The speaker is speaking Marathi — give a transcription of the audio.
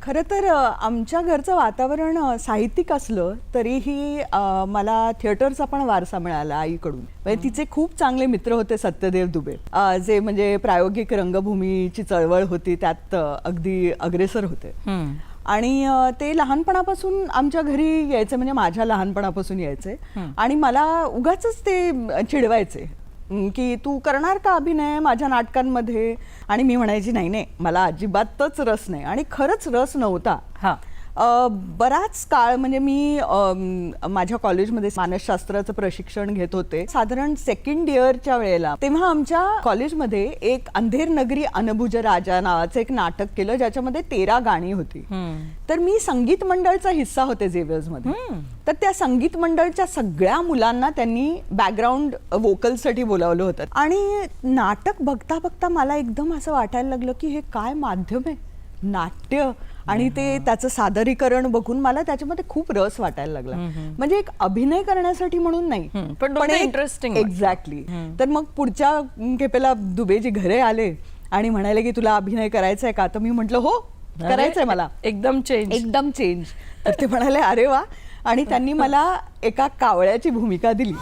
खरं तर आमच्या घरचं वातावरण साहित्यिक असलं तरीही मला थिएटरचा पण वारसा मिळाला आईकडून. म्हणजे तिचे खूप चांगले मित्र होते सत्यदेव दुबे, जे म्हणजे प्रायोगिक रंगभूमीची चळवळ होती त्यात अगदी अग्रेसर होते. आणि ते लहानपणापासून आमच्या घरी यायचे, म्हणजे माझ्या लहानपणापासून यायचे आणि मला उगाचच ते चिडवायचे की तू करणार का अभिनय माझ्या नाटकांमध्ये. आणि मी म्हणायची नाही नाही, मला अजिबातच रस नाही. आणि खरंच रस नव्हता. बराच काळ म्हणजे मी माझ्या कॉलेजमध्ये मानसशास्त्राचं प्रशिक्षण घेत होते. साधारण सेकंड इयरच्या वेळेला तेव्हा आमच्या कॉलेजमध्ये एक अंधेर नगरी अनभुज राजा नावाचं एक नाटक केलं ज्याच्यामध्ये 13 गाणी होती. तर मी संगीत मंडळचा हिस्सा होते झेवियर्स मध्ये. तर त्या संगीत मंडळच्या सगळ्या मुलांना त्यांनी बॅकग्राऊंड वोकलसाठी बोलावलं होतं. आणि नाटक बघता बघता मला एकदम असं वाटायला लागलं की हे काय माध्यम आहे, नाट्य. आणि ते त्याचं सादरीकरण बघून मला त्याच्यामध्ये खूप रस वाटायला लागला. म्हणजे एक अभिनय करण्यासाठी म्हणून नाही, पण इंटरेस्टिंग. एक्झॅक्टली. तर मग पुढच्या खेपेला दुबेजी घरे आले आणि म्हणाले की तुला अभिनय करायचा आहे का. तर मी म्हटलं हो करायचंय मला. एकदम चेंज. तर ते म्हणाले अरे वा. आणि त्यांनी मला एका कावळ्याची भूमिका दिली.